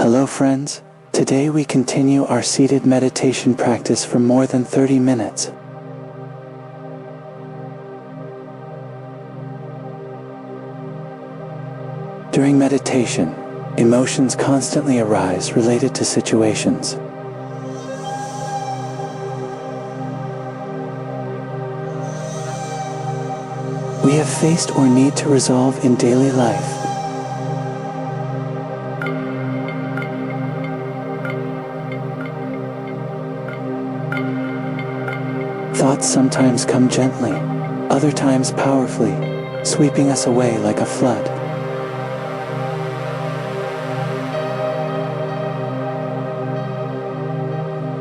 Hello friends, today we continue our seated meditation practice for more than 30 minutes. During meditation, emotions constantly arise related to situations. We have faced or need to resolve in daily life. Thoughts sometimes come gently, other times powerfully, sweeping us away like a flood.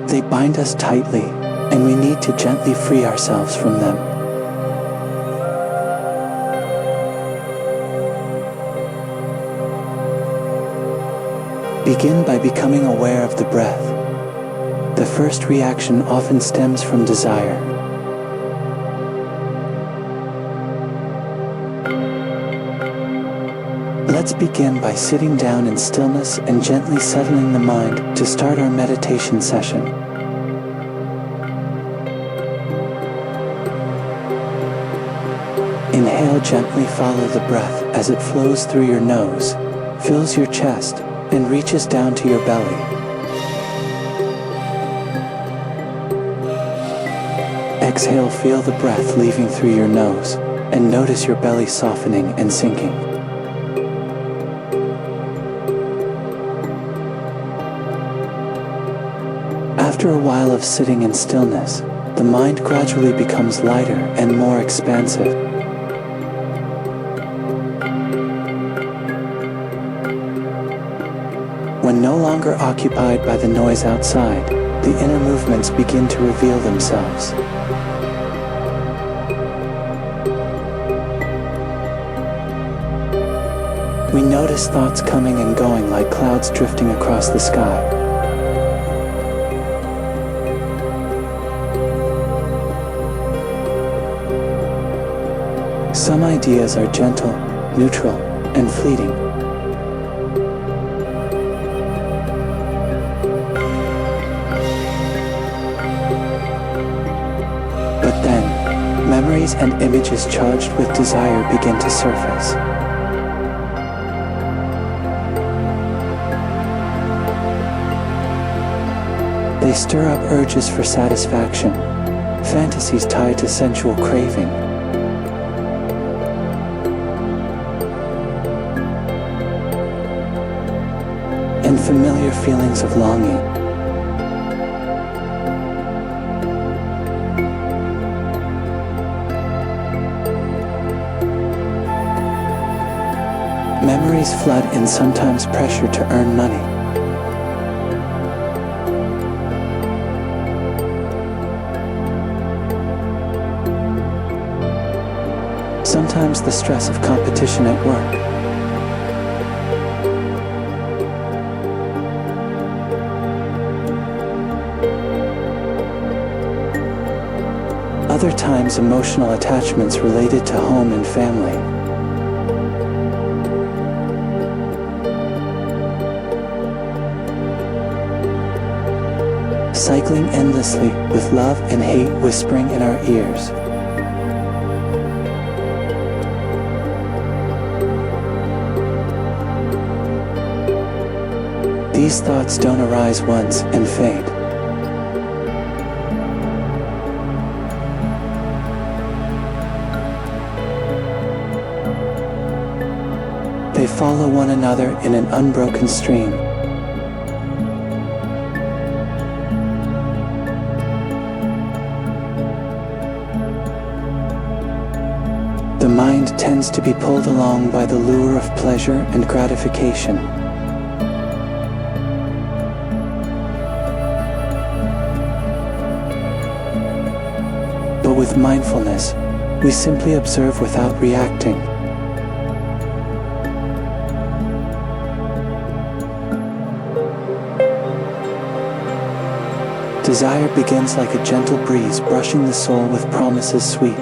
They bind us tightly, and we need to gently free ourselves from them. Begin by becoming aware of the breath. The first reaction often stems from desire. Let's begin by sitting down in stillness and gently settling the mind to start our meditation session. Inhale, gently follow the breath as it flows through your nose, fills your chest, and reaches down to your belly. Exhale, feel the breath leaving through your nose, and notice your belly softening and sinking. After a while of sitting in stillness, the mind gradually becomes lighter and more expansive. When no longer occupied by the noise outside, the inner movements begin to reveal themselves. We notice thoughts coming and going like clouds drifting across the sky. Some ideas are gentle, neutral, and fleeting. But then, memories and images charged with desire begin to surface. They stir up urges for satisfaction, fantasies tied to sensual craving, and familiar feelings of longing. Memories flood and sometimes pressure to earn money. Sometimes the stress of competition at work. Other times emotional attachments related to home and family. Cycling endlessly with love and hate whispering in our ears. These thoughts don't arise once and fade. They follow one another in an unbroken stream. The mind tends to be pulled along by the lure of pleasure and gratification. But with mindfulness, we simply observe without reacting. Desire begins like a gentle breeze brushing the soul with promises sweet.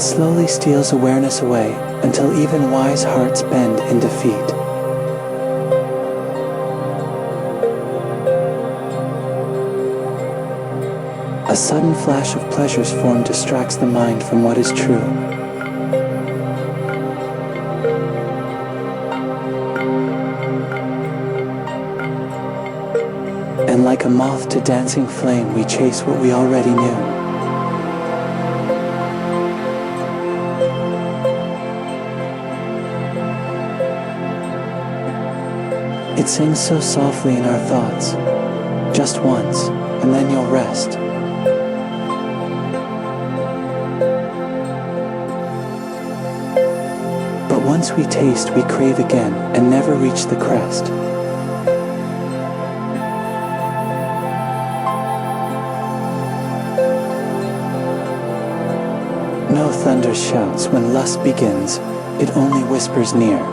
It slowly steals awareness away until even wise hearts bend in defeat. A sudden flash of pleasure's form distracts the mind from what is true. And like a moth to dancing flame, we chase what we already knew. It sings so softly in our thoughts, just once, and then you'll rest. But once we taste, we crave again and never reach the crest. No thunder shouts when lust begins, it only whispers near.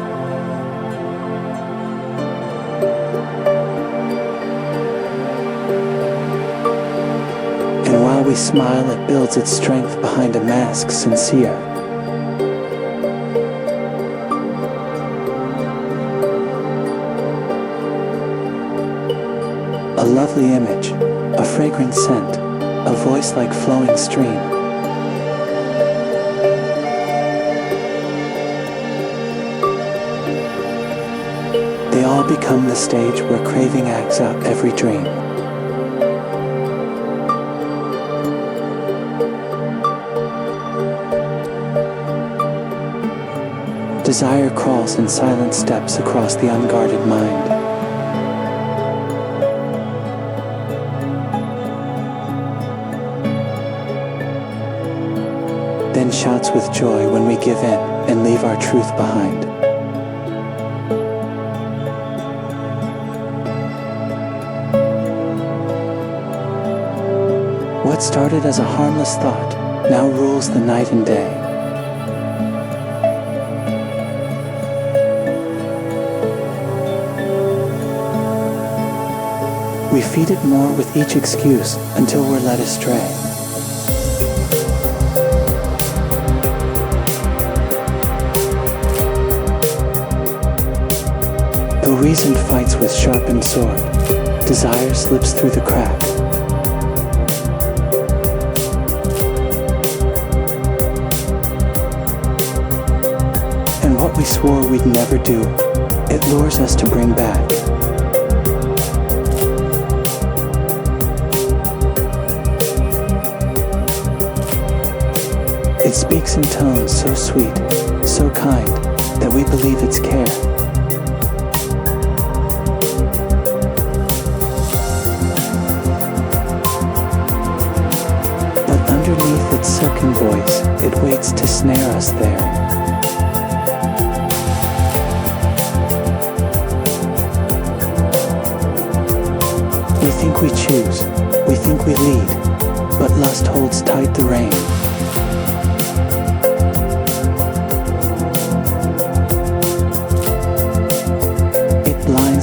And while we smile, it builds its strength behind a mask sincere. A lovely image, a fragrant scent, a voice like flowing stream. They all become the stage where craving acts out every dream. Desire crawls in silent steps across the unguarded mind. Then shouts with joy when we give in and leave our truth behind. What started as a harmless thought now rules the night and day. We feed it more with each excuse until we're led astray. Though reason fights with sharpened sword, desire slips through the crack. And what we swore we'd never do, it lures us to bring back. It speaks in tones so sweet, so kind, that we believe it's care. But underneath its silken voice, it waits to snare us there. We think we choose, we think we lead, but lust holds tight the rein.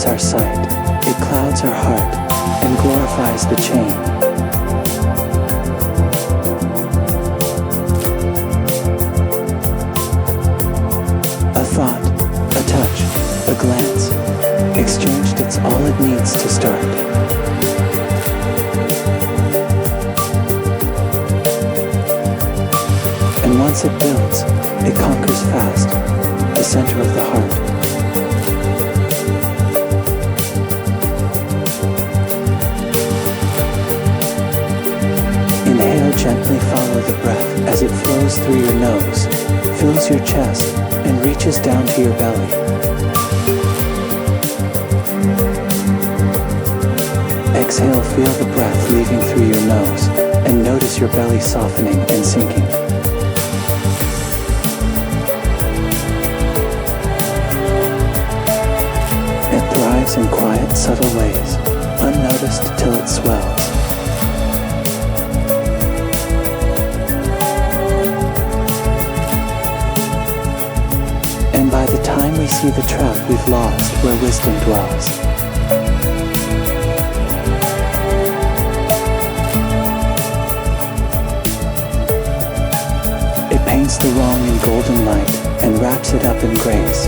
Our sight, it clouds our heart and glorifies the chain. A thought, a touch, a glance, exchanged, it's all it needs to start. And once it builds, it conquers fast, the center of the heart. Gently follow the breath as it flows through your nose, fills your chest, and reaches down to your belly. Exhale, feel the breath leaving through your nose, and notice your belly softening and sinking. It thrives in quiet, subtle ways, unnoticed till it swells. By the time we see the trap, we've lost where wisdom dwells. It paints paints the wrong in golden light and wraps it up in grace.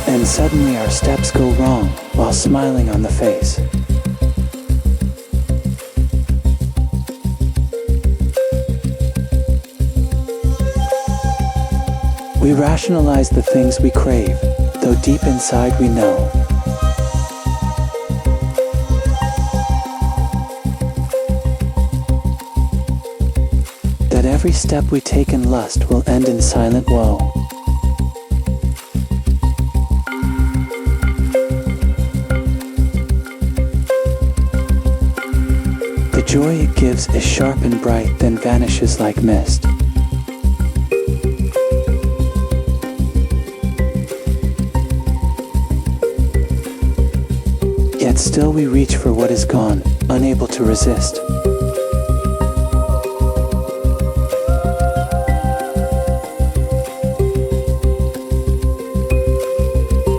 And suddenly our steps go wrong while smiling on the face. We rationalize the things we crave, though deep inside we know that every step we take in lust will end in silent woe. The joy it gives is sharp and bright, then vanishes like mist. Yet still we reach for what is gone, unable to resist.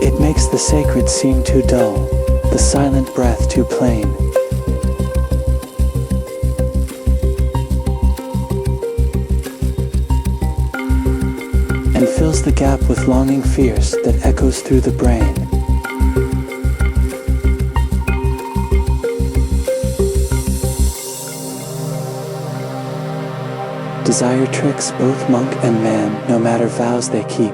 It makes the sacred seem too dull, the silent breath too plain. And fills the gap with longing fierce that echoes through the brain. Desire tricks both monk and man, no matter vows they keep.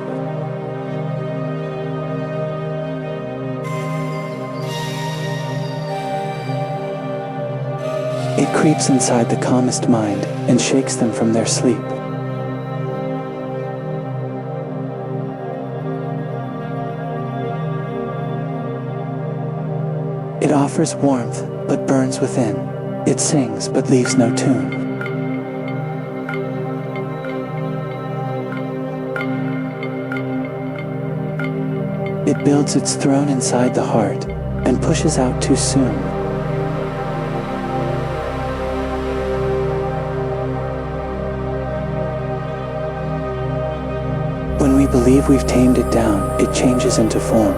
It creeps inside the calmest mind and shakes them from their sleep. It offers warmth, but burns within. It sings, but leaves no tune. It builds its throne inside the heart and pushes out too soon. When we believe we've tamed it down, it changes into form.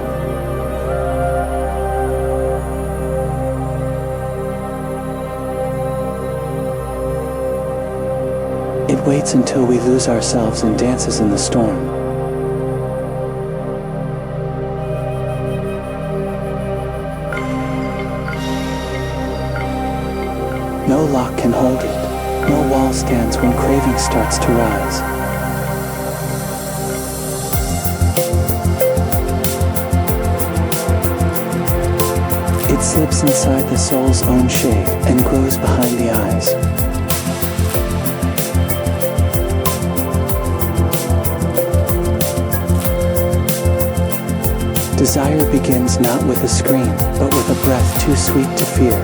It waits until we lose ourselves and dances in the storm. No lock can hold it. No wall stands when craving starts to rise. It slips inside the soul's own shade and grows behind the eyes. Desire begins not with a scream, but with a breath too sweet to fear.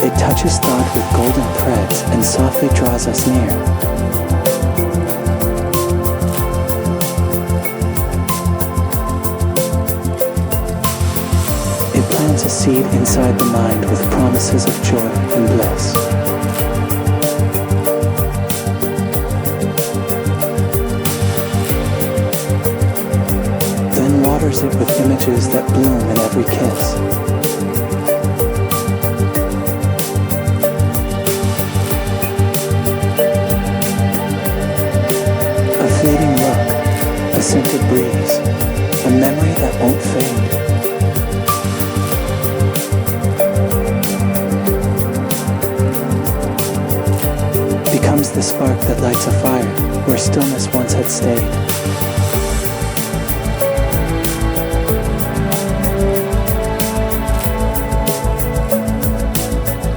It touches thought with golden threads and softly draws us near. It plants a seed inside the mind with promises of joy and bliss. Then waters it with images that bloom in every kiss. A scented breeze, a memory that won't fade. Becomes the spark that lights a fire where stillness once had stayed.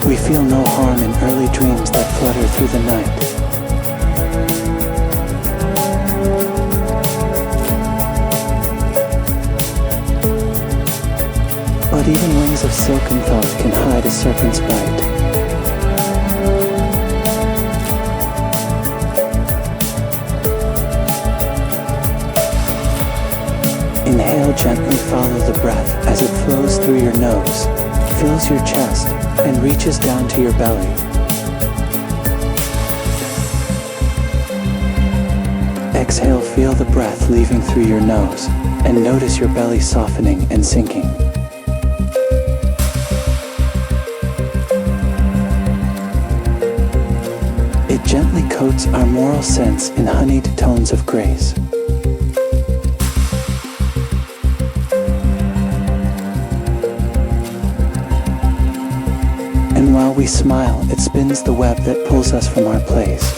We feel no harm in early dreams that flutter through the night. But even wings of silken thought can hide a serpent's bite. Inhale, gently follow the breath as it flows through your nose, fills your chest, and reaches down to your belly. Exhale, feel the breath leaving through your nose, and notice your belly softening and sinking. It gently coats our moral sense in honeyed tones of grace. And while we smile, it spins the web that pulls us from our place.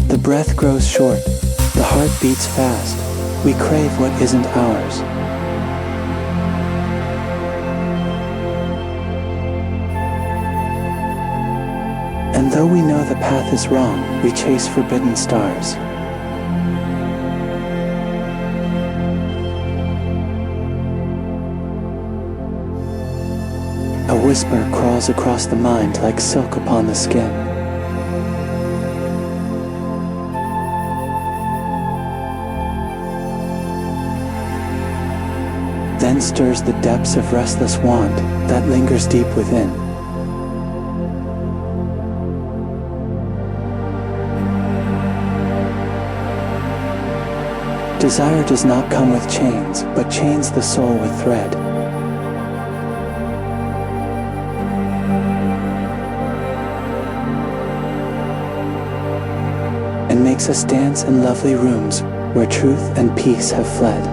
The breath grows short, the heart beats fast, we crave what isn't ours. And though we know the path is wrong, we chase forbidden stars. A whisper crawls across the mind like silk upon the skin. Then stirs the depths of restless want that lingers deep within. Desire does not come with chains, but chains the soul with thread. And makes us dance in lovely rooms where truth and peace have fled.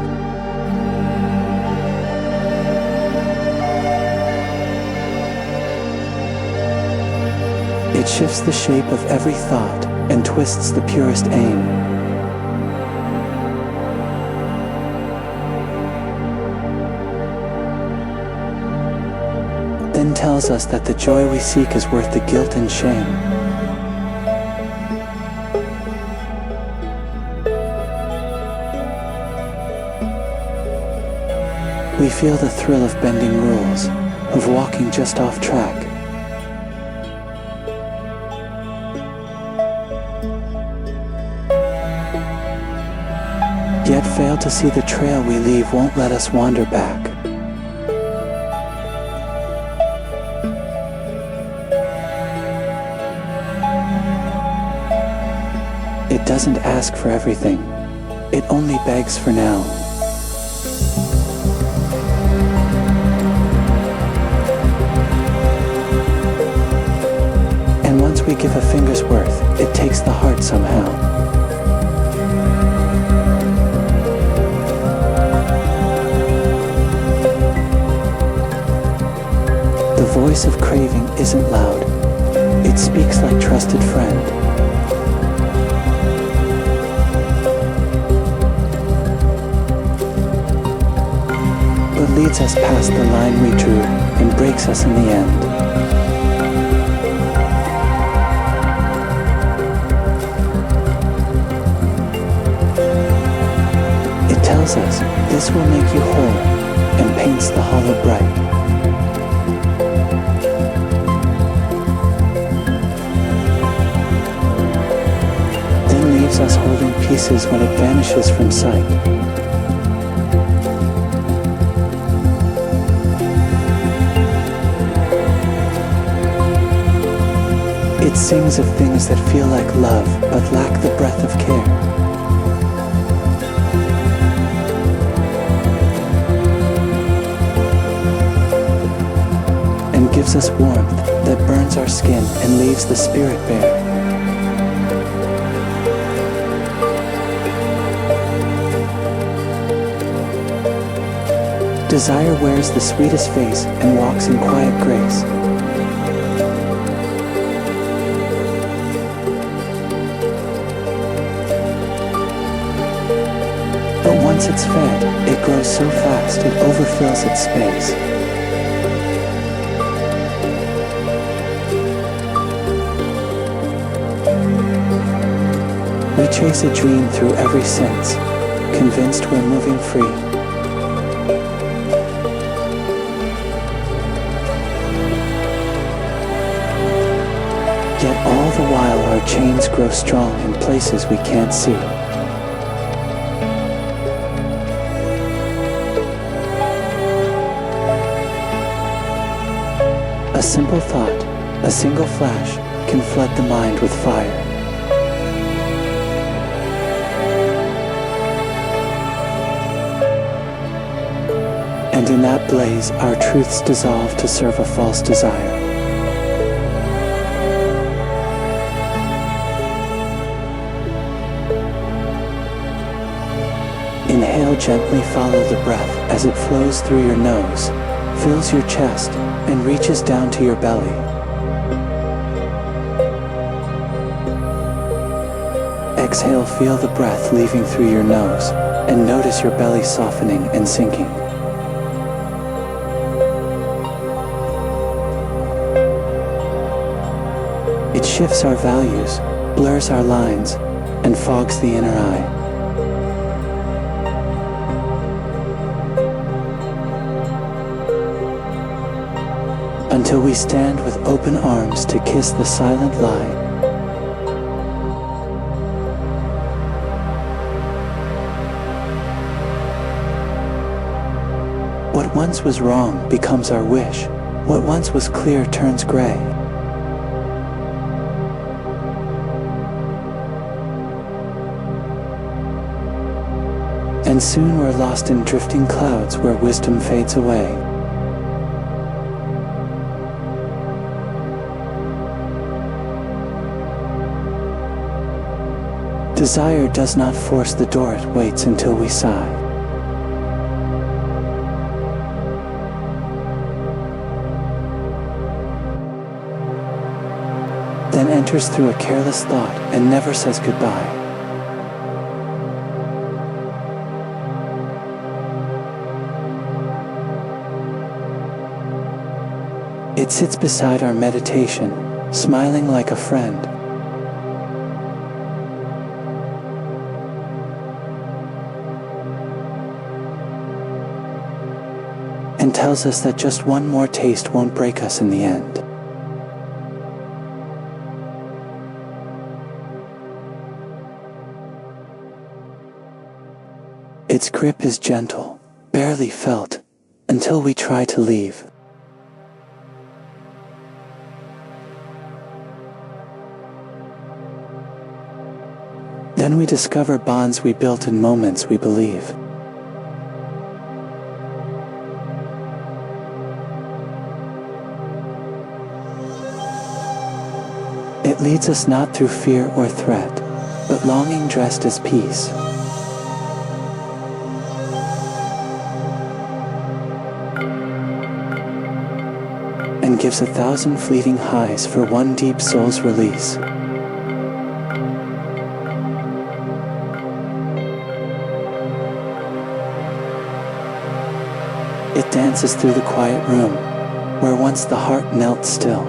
It shifts the shape of every thought and twists the purest aim. Then tells us that the joy we seek is worth the guilt and shame. We feel the thrill of bending rules, of walking just off track. Yet fail to see the trail we leave won't let us wander back. It doesn't ask for everything, it only begs for now. And once we give a finger's worth, it takes the heart somehow. The voice of craving isn't loud, it speaks like trusted friend. But leads us past the line we drew and breaks us in the end. It tells us this will make you whole and paints the hollow bright. Leaves us holding pieces when it vanishes from sight. It sings of things that feel like love but lack the breath of care. And gives us warmth that burns our skin and leaves the spirit bare. Desire wears the sweetest face and walks in quiet grace. But once it's fed, it grows so fast it overfills its space. We chase a dream through every sense, convinced we're moving free. Yet all the while our chains grow strong in places we can't see. A simple thought, a single flash, can flood the mind with fire. And in that blaze, our truths dissolve to serve a false desire. Inhale gently, follow the breath as it flows through your nose, fills your chest, and reaches down to your belly. Exhale, feel the breath leaving through your nose, and notice your belly softening and sinking. It shifts our values, blurs our lines, and fogs the inner eye. Until we stand with open arms to kiss the silent lie. What once was wrong becomes our wish. What once was clear turns gray. And soon we're lost in drifting clouds where wisdom fades away. Desire does not force the door, it waits until we sigh. Then enters through a careless thought and never says goodbye. It sits beside our meditation, smiling like a friend. And tells us that just one more taste won't break us in the end. Its grip is gentle, barely felt, until we try to leave. Then we discover bonds we built in moments we believe. It leads us not through fear or threat, but longing dressed as peace. And gives 1,000 fleeting highs for one deep soul's release. It dances through the quiet room, where once the heart knelt still.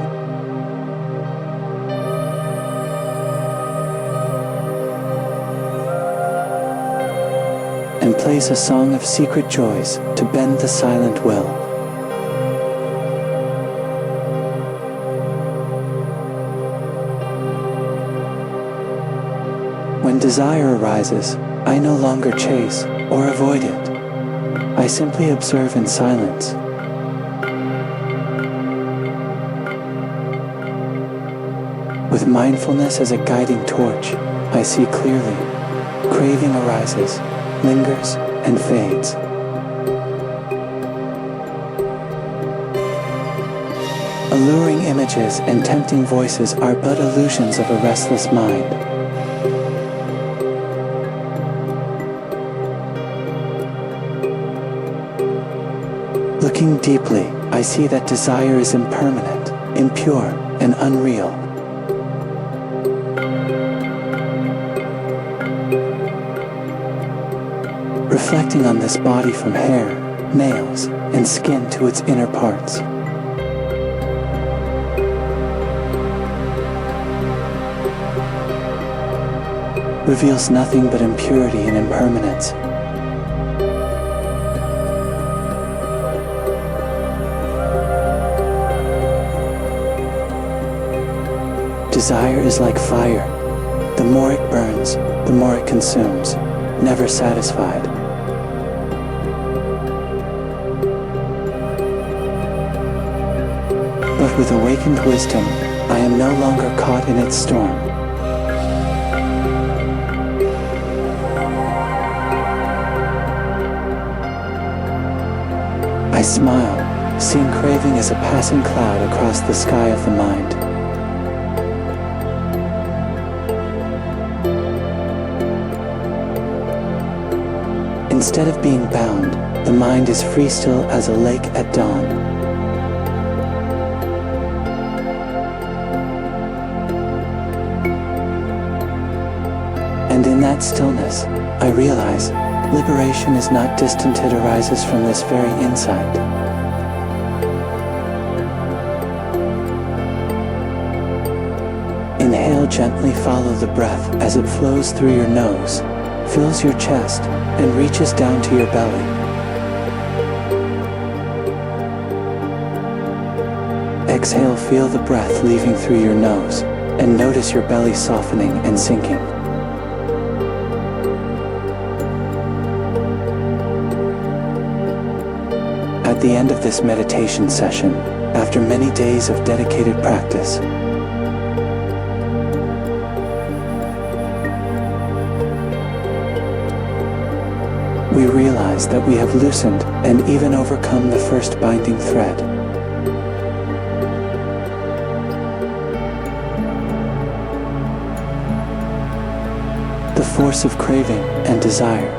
And plays a song of secret joys to bend the silent will. When desire arises, I no longer chase or avoid it. I simply observe in silence. With mindfulness as a guiding torch, I see clearly. Craving arises, lingers, and fades. Alluring images and tempting voices are but illusions of a restless mind. Looking deeply, I see that desire is impermanent, impure, and unreal. Reflecting on this body from hair, nails, and skin to its inner parts. Reveals nothing but impurity and impermanence. Desire is like fire. The more it burns, the more it consumes, never satisfied. But with awakened wisdom, I am no longer caught in its storm. I smile, seeing craving as a passing cloud across the sky of the mind. Instead of being bound, the mind is free still as a lake at dawn. And in that stillness, I realize liberation is not distant, it arises from this very insight. Inhale gently, follow the breath as it flows through your nose, fills your chest, and reaches down to your belly. Exhale, feel the breath leaving through your nose, and notice your belly softening and sinking. At the end of this meditation session, after many days of dedicated practice, we realize that we have loosened and even overcome the first binding thread. The force of craving and desire.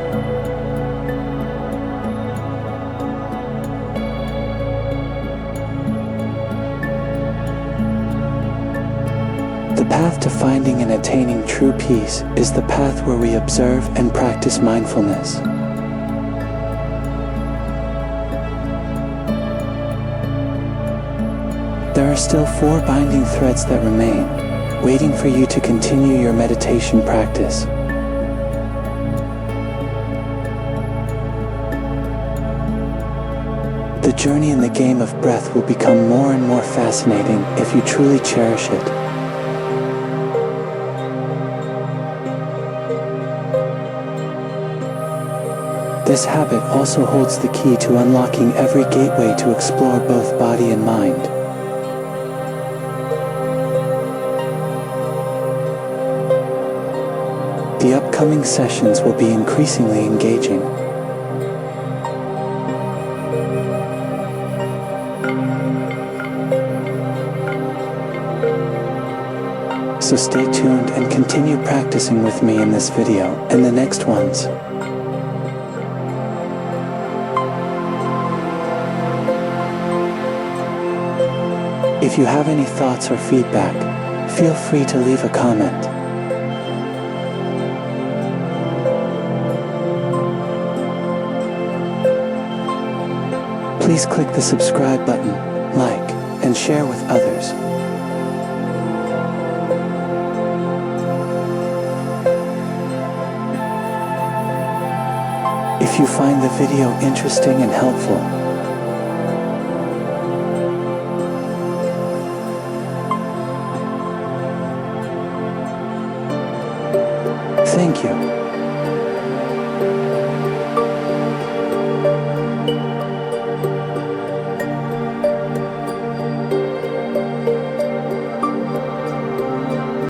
The path to finding and attaining true peace is the path where we observe and practice mindfulness. There are still 4 binding threads that remain, waiting for you to continue your meditation practice. The journey in the game of breath will become more and more fascinating if you truly cherish it. This habit also holds the key to unlocking every gateway to explore both body and mind. The upcoming sessions will be increasingly engaging. So stay tuned and continue practicing with me in this video and the next ones. If you have any thoughts or feedback, feel free to leave a comment. Please click the subscribe button, like, and share with others. If you find the video interesting and helpful, thank you.